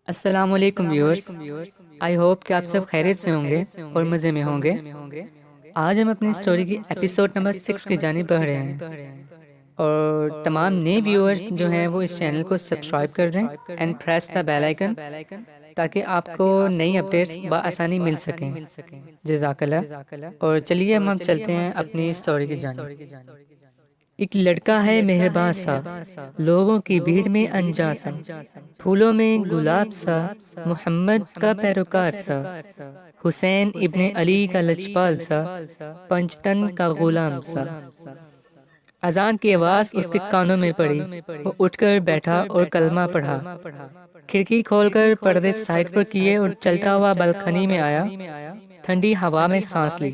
السلام علیکم viewers, I hope کہ آپ سب خیریت سے ہوں گے اور مزے میں ہوں گے۔ آج ہم اپنی اسٹوری کی ایپیسوڈ نمبر 6 کی جانب بڑھ رہے ہیں، اور تمام نئے ویورز جو ہیں وہ اس چینل کو سبسکرائب کر دیں and press the bell icon, تاکہ آپ کو نئی اپڈیٹس بآسانی مل سکیں۔ جزاک اللہ۔ اور چلیے ہم چلتے ہیں اپنی اسٹوری کی جانب۔ ایک لڑکا ہے مہرباں سا، لوگوں کی بھیڑ میں انجا سا، پھولوں میں گلاب سا، محمد کا پیروکار سا، حسین ابن علی کا لجپال سا، پنجتن کا غلام سا۔ اذان کی آواز اس کے کانوں میں پڑی، وہ اٹھ کر بیٹھا اور کلمہ پڑھا۔ کھڑکی کھول کر پردے سائڈ پر کیے اور چلتا ہوا بالکنی میں آیا، ٹھنڈی ہوا میں سانس لی۔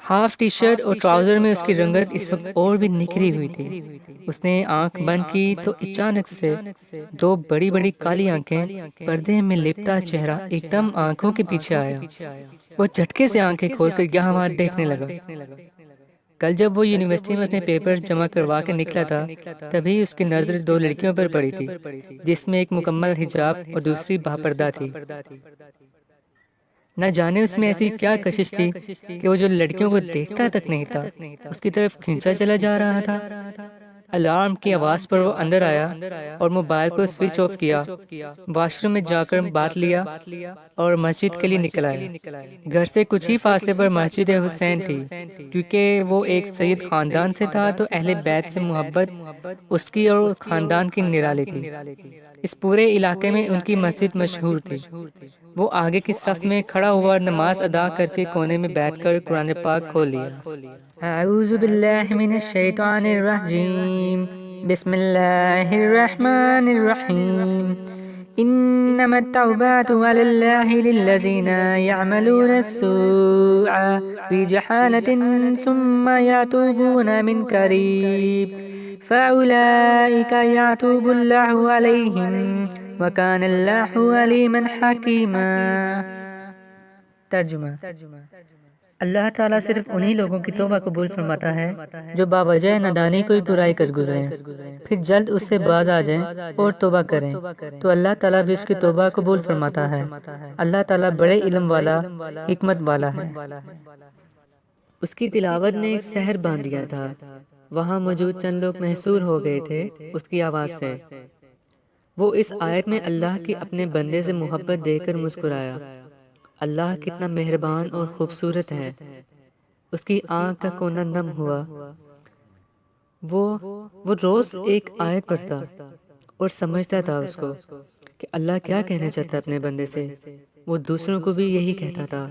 ہاف ٹی شرٹ اور ٹراؤزر میں اس کی رنگت اس وقت اور بھی نکھری ہوئی تھی۔ اس نے آنکھ بند کی تو اچانک سے دو بڑی بڑی کالی آنکھیں، پردے میں لپٹا چہرہ ایک دم آنکھوں کے پیچھے آیا۔ وہ جھٹکے سے آنکھیں کھول کر یہاں وہاں دیکھنے لگا۔ کل جب وہ یونیورسٹی میں اپنے پیپر جمع کروا کے نکلا تھا، تبھی اس کی نظر دو لڑکیوں پر پڑی تھی، جس میں ایک مکمل حجاب اور دوسری باپردہ تھی۔ نہ جانے اس میں ایسی کیا کشش تھی کہ وہ جو لڑکیوں کو دیکھتا تک نہیں تھا، اس کی طرف کھینچا چلا جا رہا تھا۔ الارم کی آواز پر وہ اندر آیا اور موبائل کو سوئچ آف کیا، واش روم میں جا کر بات لیا اور مسجد کے لیے نکل آیا۔ گھر سے کچھ ہی فاصلے پر مسجد حسین تھی۔ کیونکہ وہ ایک سید خاندان سے تھا تو اہل بیت سے محبت اس کی اور خاندان کی نرالی تھی۔ اس پورے علاقے میں ان کی مسجد مشہور تھی۔ وہ آگے کی صف میں کھڑا ہوا، نماز ادا کر کے کونے میں بیٹھ کر قرآن پاک کھول لیا۔ اعوذ باللہ من الشیطان الرجیم، بسم اللہ الرحمن الرحیم۔ انما التوبات علی اللہ للذین یعملون السوء بجہالة ثم یتوبون من قریب فأولئک یتوب اللہ علیہم وکان اللہ علیما حکیما۔ ترجمہ: اللہ تعالیٰ صرف انہی لوگوں کی توبہ قبول فرماتا ہے جو باوجہ نادانی کوئی برائی کر گزریں، پھر جلد اس سے باز آ جائیں اور توبہ کریں، تو اللہ تعالیٰ بھی اس کی توبہ قبول فرماتا ہے۔ اللہ تعالیٰ بڑے علم والا، حکمت والا ہے۔ اس کی تلاوت نے ایک سحر باندھ دیا تھا۔ وہاں موجود چند لوگ محصور ہو گئے تھے اس کی آواز سے۔ وہ اس آیت میں اللہ کی اپنے بندے سے محبت دے کر مسکرایا۔ اللہ کتنا مہربان اور خوبصورت ہے۔ اس کی آنکھ کا کونا نم ہوا۔ وہ روز ایک آیت پڑھتا اور سمجھتا تھا اس کو کہ اللہ کیا کہنا چاہتا ہے اپنے بندے سے۔ وہ دوسروں کو بھی یہی کہتا تھا۔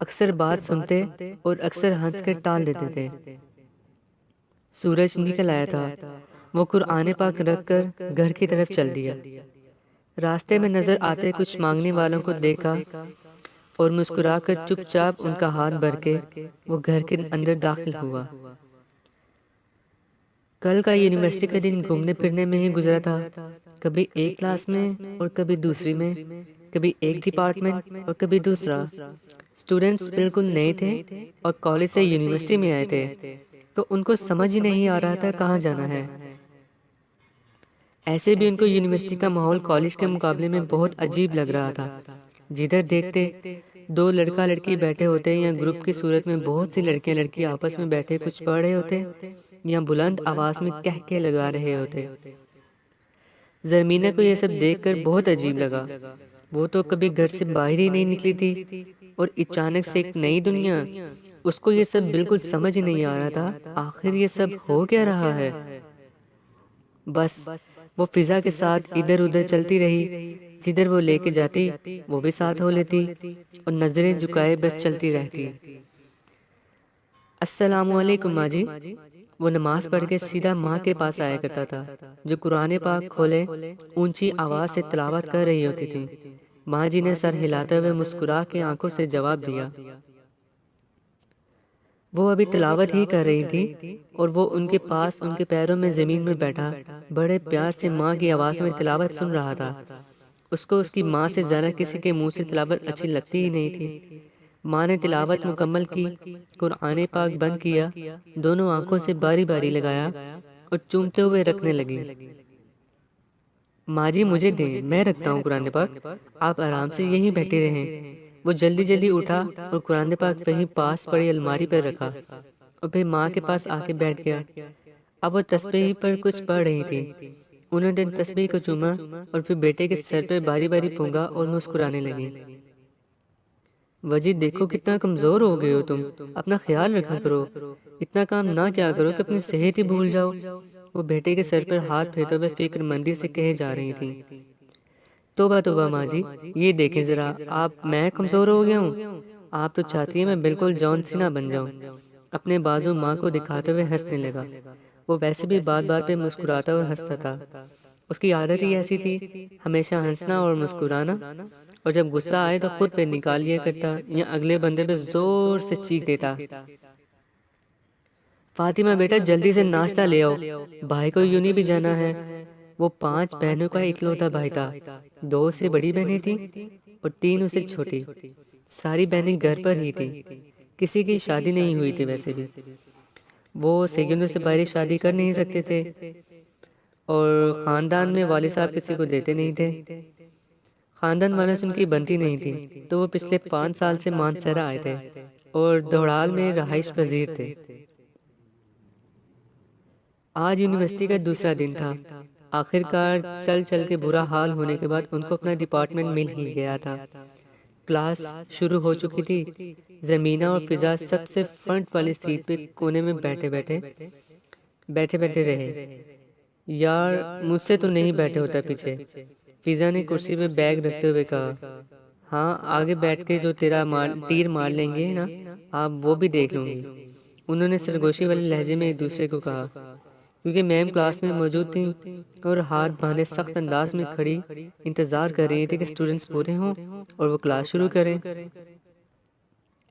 اکثر بات سنتے اور اکثر ہنس کر ٹال دیتے تھے۔ سورج نکل آیا تھا۔ وہ قرآن پاک رکھ کر گھر کی طرف چل دیا۔ راستے میں نظر آتے کچھ مانگنے والوں کو دیکھا اور مسکرا کر چپ چاپ ان کا ہاتھ بھر کے وہ گھر کے اندر داخل ہوا۔ کل کا یونیورسٹی کا دن گھومنے پھرنے میں ہی گزرا تھا، کبھی ایک کلاس میں اور کبھی دوسری میں، کبھی ایک ڈپارٹمنٹ اور کبھی دوسرا۔ اسٹوڈنٹس بالکل نئے تھے اور کالج سے یونیورسٹی میں آئے تھے، تو ان کو سمجھ ہی نہیں آ رہا تھا کہاں جانا ہے۔ ایسے بھی ان کو یونیورسٹی کا ماحول کالج کے مقابلے میں بہت عجیب لگ رہا تھا۔ جدھر دیکھتے دو لڑکا لڑکی بیٹھے ہوتے یا گروپ کی صورت میں بہت سی لڑکیاں لڑکی آپس میں بیٹھے کچھ پڑھ رہے ہوتے یا بلند آواز میں کہکے لگا رہے ہوتے۔ زرمینہ کو یہ سب دیکھ کر بہت عجیب لگا۔ وہ تو کبھی گھر سے باہر ہی نہیں نکلی تھی، اور اچانک سے ایک نئی دنیا۔ اس کو یہ سب بالکل سمجھ نہیں آ رہا تھا، آخر یہ سب ہو کیا رہا ہے۔ بس وہ فضا کے ساتھ ادھر ادھر چلتی رہی، جدھر وہ لے کے جاتی وہ بھی ساتھ ہو لیتی، اور نظریں جھکائے بس چلتی رہتی۔ السلام علیکم ماں جی۔ وہ نماز پڑھ کے سیدھا ماں کے پاس آیا کرتا تھا، جو قرآن پاک کھولے اونچی آواز سے تلاوت کر رہی ہوتی تھی۔ ماں جی نے سر ہلاتے ہوئے مسکرا کے آنکھوں سے جواب دیا۔ وہ ابھی تلاوت ہی کر رہی تھی اور وہ ان کے پاس ان کے پیروں میں زمین میں بیٹھا بڑے پیار سے ماں کی آواز میں تلاوت سن رہا تھا۔ اس کو اس کی ماں سے زیادہ کسی کے منہ سے تلاوت اچھی لگتی ہی نہیں تھی۔ ماں نے تلاوت مکمل کی، قرآن پاک بند کیا، دونوں آنکھوں سے باری باری لگایا اور چومتے ہوئے رکھنے لگی۔ ماں جی مجھے دیں، میں رکھتا ہوں قرآن پاک، آپ آرام سے یہیں بیٹھے رہیں۔ وہ جلدی جلدی اٹھا اور قرآن پاک وہیں پاس پڑی الماری پر رکھا اور پھر ماں کے پاس آ کے بیٹھ گیا۔ اب وہ تسبیح پر کچھ پڑھ رہی تھی۔ انہوں نے تسبیح کو چوما اور پھر بیٹے کے سر پر باری باری پونگا اور مسکرانے لگی۔ وجید دیکھو کتنا کمزور ہو گئے ہو تم، اپنا خیال رکھا کرو، اتنا کام نہ کیا کرو کہ اپنی صحت ہی بھول جاؤ۔ وہ بیٹے کے سر پر ہاتھ پھیرتے ہوئے فکر مندی سے کہے جا رہی تھی۔ توبہ توبہ ماں جی، یہ دیکھیں ذرا، میں کمزور ہو گیا ہوں؟ آپ تو چاہتی ہیں میں بالکل جان سینا بن جاؤں۔ اپنے بازو ماں کو دکھاتے ہوئے ہنسنے لگا۔ وہ ویسے بھی بات بات پہ مسکراتا اور ہنستا تھا، اس کی عادت ہی ایسی تھی، ہمیشہ ہنسنا اور مسکرانا، اور جب غصہ آئے تو خود پہ نکال لیا کرتا یا اگلے بندے پہ زور سے چیخ دیتا۔ فاطمہ بیٹا جلدی سے ناشتہ لے آؤ، بھائی کو یونی بھی جانا ہے۔ وہ 5 بہنوں کا اکلوتا بھائی تھا، 2 سے بڑی بہنیں تھیں اور 3 اسے چھوٹی۔ ساری بہنیں گھر پر ہی تھی، کسی کی شادی نہیں ہوئی تھی ویسے بھی۔ وہ سیکنڈوں سے باہر شادی کر نہیں سکتے تھے اور خاندان میں والد صاحب کسی کو دیتے نہیں تھے۔ خاندان والوں سے ان کی بنتی نہیں تھی، تو وہ پچھلے 5 سال سے مانسہرہ آئے تھے اور دوڑال میں رہائش پذیر تھے۔ آج یونیورسٹی کا دوسرا دن تھا۔ آخر کار چل چل کے برا حال ہونے کے بعد ان کو اپنا ڈپارٹمنٹ مل ہی گیا تھا۔ کلاس شروع ہو چکی تھی۔ زمینہ اور فضا سب سے فرنٹ والی سیٹ پہ کونے میں بیٹھے رہے۔ یار مجھ سے تو نہیں بیٹھے ہوتا پیچھے، فضا نے کرسی پہ بیگ رکھتے ہوئے کہا۔ ہاں آگے بیٹھ کے جو تیر مار لیں گے نا آپ، وہ بھی دیکھ لوں گی، انہوں نے سرگوشی والے لہجے میں ایک دوسرے کو کہا، کیونکہ میم کلاس میں موجود تھیں اور ہاتھ باندھے سخت انداز میں کھڑی انتظار کر رہی تھی کہ اسٹوڈنٹس پورے ہوں اور وہ کلاس شروع کریں۔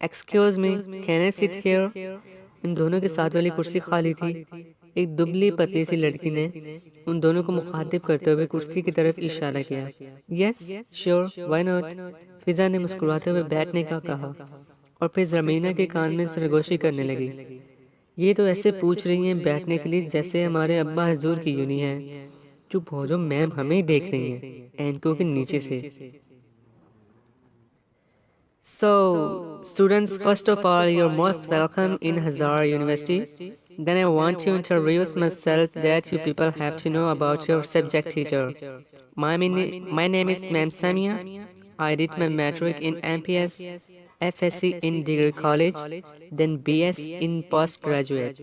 ایکسکیوز می، کین آئی سٹ ہیئر؟ ان دونوں کے ساتھ والی کرسی خالی تھی۔ ایک دبلی پتلی سی لڑکی نے ان دونوں کو مخاطب کرتے ہوئے کرسی کی طرف اشارہ کیا۔ یس شیور، وائی ناٹ؟ فضا نے مسکراتے ہوئے بیٹھنے کا کہا اور پھر زمینہ کے کان میں سرگوشی کرنے لگی۔ یہ تو ایسے پوچھ رہی ہیں بیٹھنے کے لیے جیسے ہمارے ابا حضور کی یونی ہے۔ چپ ہو جو میم، ہمیں دیکھ رہی ہیں اینکوں کے نیچے سے۔ So, students, first of all, you're most welcome in Hazara University. Then I want to introduce myself that you people have to know about your subject teacher. My name is Ma'am Samia. I did my matric in MPS, FSc in Degree College, then BS in postgraduate.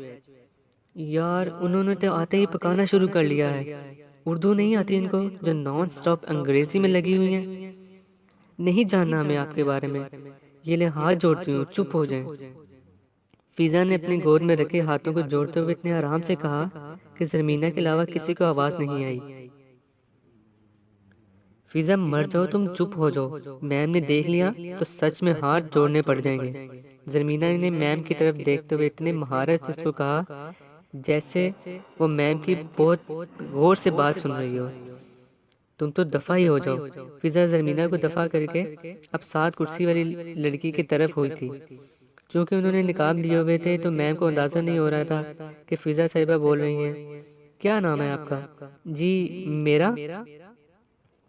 یار انہوں نے تو آتے ہی پکانا شروع کر لیا ہے۔ اردو نہیں آتی ان کو جو نان سٹاپ انگریزی میں لگی ہوئی ہیں۔ نہیں جاننا ہمیں آپ کے بارے میں، یہ لے ہاتھ جوڑتی ہوں، چپ ہو جائیں۔ فضا نے اپنے گود میں رکھے ہاتھوں کو جوڑتے ہوئے اتنے آرام سے کہا کہ زمینہ کے علاوہ کسی کو آواز نہیں آئی۔ فضا مر جاؤ تم، چپ ہو جاؤ، میم نے دیکھ لیا تو سچ میں ہاتھ جوڑنے پڑ جائیں گے۔ زمینہ نے میم کی طرف دیکھتے ہوئے اتنے مہارت سے اس کو کہا جیسے وہ میم کی بہت غور سے بات سن رہی ہو۔ تم تو دفع ہی ہو جاؤ۔ فضا زمینہ کو دفع کر کے اب ساتھ کرسی والی لڑکی کی طرف ہوئی تھی۔ چونکہ انہوں نے نقاب لیے ہوئے تھے تو میم کو اندازہ نہیں ہو رہا تھا کہ فضا صاحبہ بول رہی ہیں۔ کیا نام ہے آپ کا؟ جی میرا؟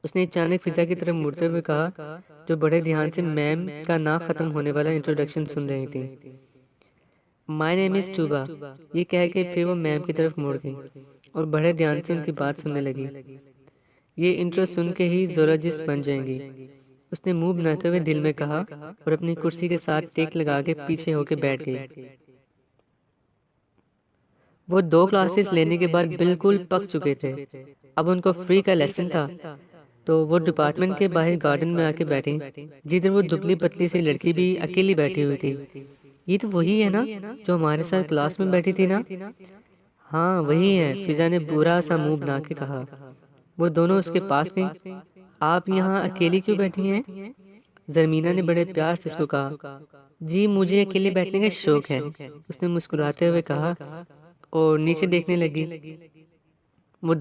اس نے اچانک فضا کی طرف مڑتے ہوئے کہا، جو بڑے دھیان سے میم کا نہ ختم ہونے والا انٹروڈکشن سن رہی تھی۔ My name is توبہ، یہ کہہ کے پھر وہ میم کی طرف مڑ گئی اور بڑے دھیان سے ان کی بات سننے لگی۔ یہ انٹرو سن کے ہی زولوجسٹ بن جائیں گی، اس نے منہ بناتے ہوئے دل میں کہا اور اپنی کرسی کے ساتھ ٹیک لگا کے پیچھے ہو کے بیٹھ گئی۔ وہ 2 کلاسز لینے کے بعد بالکل پک چکے تھے۔ اب ان کو فری کا لیسن تھا تو وہ ڈپارٹمنٹ کے باہر گارڈن میں آ کے بیٹھی، جدھر وہ دبلی پتلی سی لڑکی بھی اکیلی بیٹھی ہوئی تھی۔ یہ تو وہی ہے نا جو ہمارے ساتھ کلاس میں بیٹھی تھی نا؟ ہاں وہی ہے، فضا نے برا سا منہ بنا کے کہا۔ وہ دونوں اس کے پاس گئیں۔ آپ یہاں اکیلی کیوں بیٹھی ہیں؟ زرمینہ نے بڑے پیار سے اس کو کہا۔ جی مجھے اکیلے بیٹھنے کا شوق ہے، اس نے مسکراتے ہوئے کہا اور نیچے دیکھنے لگی۔ وہ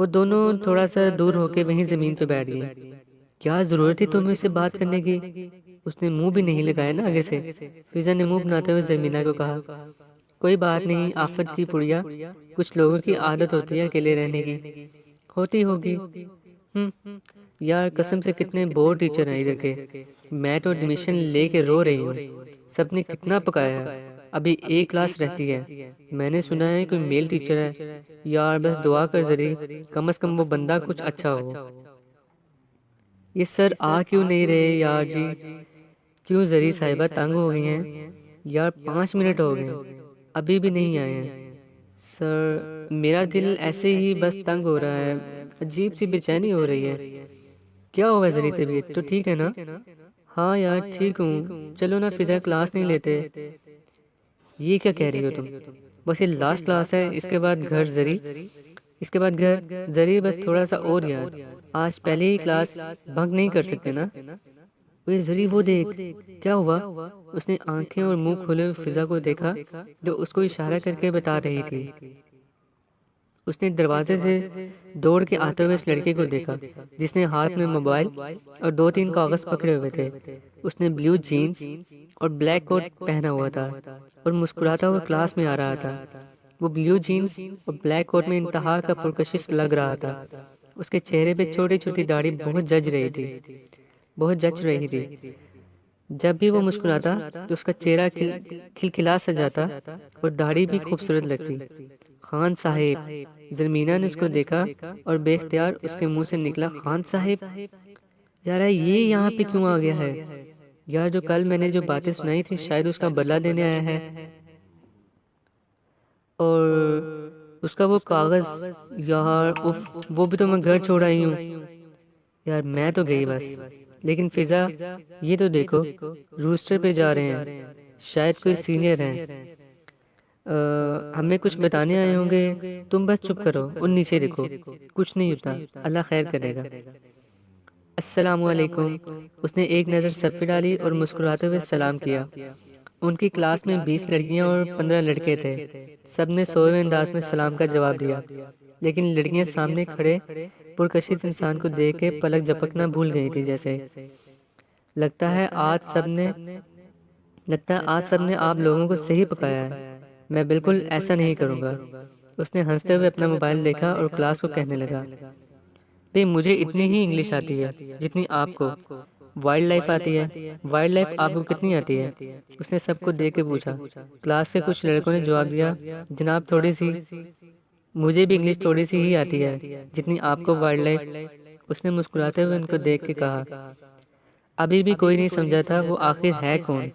دونوں تھوڑا سا دور ہو کے وہیں زمین پہ بیٹھ گئی۔ کیا ضرورت تھی تمہیں اس سے بات کرنے کی؟ اس نے منہ بھی نہیں لگایا نا آگے سے۔ فضا نے منہ بناتے ہوئے زرمینہ کو کہا، کوئی بات نہیں آفت کی پڑیا، کچھ لوگوں کی عادت ہوتی ہے اکیلے رہنے کی۔ ہوتی ہوگی۔ یار قسم سے کتنے بور ٹیچر ہیں ادھر کے، میں تو ایڈمیشن لے کے رو رہی ہوں۔ سب نے کتنا پکایا ہے، ابھی ایک کلاس رہتی ہے۔ میں نے سنا ہے کوئی میل ٹیچر ہے، یار بس دعا کر ذری، کم از کم وہ بندہ کچھ اچھا ہو۔ یہ سر آ کیوں نہیں رہے یار جی؟ کیوں ذری صاحبہ تنگ ہو گئی ہیں؟ یار 5 منٹ ہو گئے ابھی بھی نہیں آئے ہیں۔ سر میرا دل ایسے ہی بس تنگ ہو رہا ہے، عجیب سی بے چینی ہو رہی ہے۔ کیا ہوا ذری، طبیعت تو ٹھیک ہے نا؟ ہاں یار ٹھیک ہوں، چلو نا فضا کلاس نہیں لیتے۔ یہ کیا کہہ رہی ہو تم؟ بس یہ لاسٹ کلاس ہے، اس کے بعد گھر ذری، اس کے بعد گھر ذری، بس تھوڑا سا اور یار، آج پہلے ہی کلاس بنک نہیں کر سکتے نا؟ اوے ذری وہ دیکھ، کیا ہوا؟ اس نے آنکھیں اور منہ کھولے ہوئے فضا کو دیکھا جو اس کو اشارہ کر کے بتا رہی تھی۔ اس نے دروازے سے دوڑ کے آتے ہوئے اس لڑکے کو دیکھا جس نے ہاتھ میں موبائل اور 2-3 کاغذ پکڑے ہوئے تھے۔ اس نے بلیو جینز اور بلیک کوٹ پہنا ہوا تھا اور مسکراتا ہوا کلاس میں آ رہا تھا۔ وہ بلیو جینز اور بلیک کوٹ میں انتہا کا پرکشش لگ رہا تھا۔ اس کے چہرے پہ چھوٹی چھوٹی داڑھی بہت جچ رہی تھی۔ جب بھی وہ مسکراتا تو اس کا چہرہ کھلکھلا سا جاتا اور داڑھی بھی خوبصورت لگتی۔ خان صاحب، زرمینہ نے اس کو دیکھا اور بے اختیار اس کے منہ سے نکلا خان صاحب۔ یار یہ یہاں پہ کیوں آ گیا ہے؟ یار جو کل میں نے جو باتیں سنائی تھی شاید اس کا بدلہ لینے آیا ہے۔ اور اس کا وہ کاغذ، یار وہ بھی تو میں گھر چھوڑ آئی ہوں۔ یار میں تو گئی بس، لیکن فضا یہ تو دیکھو، روسٹر پہ جا رہے ہیں، شاید کوئی سینئر ہیں، ہمیں کچھ بتانے آئے ہوں گے۔ تم بس چپ کرو اور نیچے دیکھو، کچھ نہیں ہوتا، اللہ خیر کرے گا۔ السلام علیکم۔ اس نے ایک نظر سب پہ ڈالی اور مسکراتے ہوئے سلام کیا۔ ان کی کلاس میں 20 لڑکیاں اور 15 لڑکے تھے۔ سب نے سوئے ہوئے انداز میں سلام کا جواب دیا، لیکن لڑکیاں سامنے کھڑے پرکشش انسان کو دیکھ کے پلک جھپکنا بھول گئی تھی جیسے۔ لگتا ہے آج سب نے آپ لوگوں کو صحیح پکایا ہے، میں بالکل ایسا نہیں کروں گا۔ اس نے ہنستے ہوئے اپنا موبائل دیکھا اور کلاس کو کہنے لگا، بھئی مجھے اتنی ہی انگلش آتی ہے جتنی آپ کو، وائلڈ لائف آتی ہے، وائلڈ لائف آپ کو کتنی آتی ہے؟ اس نے سب کو دیکھ کے پوچھا۔ کلاس کے کچھ لڑکوں نے جواب دیا، جناب تھوڑی سی، مجھے بھی انگلش تھوڑی سی ہی آتی ہے جتنی آپ کو وائلڈ لائف۔ اس نے مسکراتے ہوئے ان کو دیکھ کے کہا۔ ابھی بھی کوئی نہیں سمجھا تھا وہ آخر ہے کون۔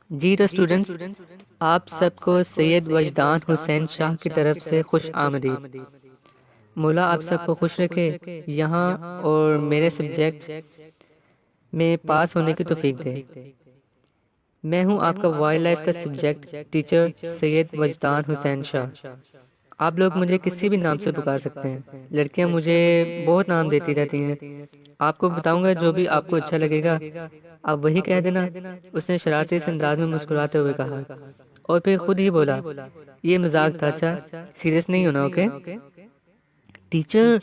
جی تو اسٹوڈنٹس، آپ سب کو سید وجدان حسین شاہ کی طرف سے خوش آمدید۔ مولا آپ سب کو خوش رکھے یہاں اور میرے سبجیکٹ میں پاس ہونے کی توفیق دے۔ میں ہوں آپ کا وائلڈ لائف کا سبجیکٹ ٹیچر سید وجدان حسین شاہ۔ آپ لوگ مجھے کسی بھی نام سے پکار سکتے ہیں، لڑکیاں مجھے بہت نام دیتی رہتی ہیں، آپ کو بتاؤں گا جو بھی آپ کو اچھا لگے گا آپ وہی کہہ دینا۔ اس نے شرارتی سے انداز میں مسکراتے ہوئے کہا اور پھر خود ہی بولا، یہ مذاق تھا، اچھا سیریس نہیں ہونا، اوکے؟ ٹیچر،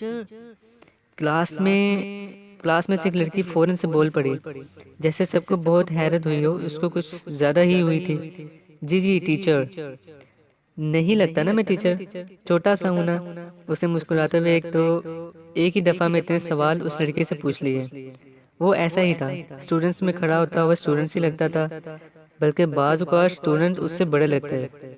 کلاس میں سے ایک لڑکی فوراً سے بول پڑی، جیسے سب کو بہت حیرت ہوئی ہو، اس کو کچھ زیادہ ہی ہوئی تھی۔ جی ٹیچر، نہیں لگتا نا میں ٹیچر، چھوٹا سا ہوں نا۔ اسے مسکراتے ہوئے ایک ہی دفعہ میں اتنے سوال اس لڑکی سے پوچھ لیے۔ وہ ایسا ہی تھا، اسٹوڈنٹس میں کھڑا ہوتا ہوا اسٹوڈنٹس ہی لگتا تھا، بلکہ بعض اوقات اسٹوڈنٹ اس سے بڑے لگتے ہیں۔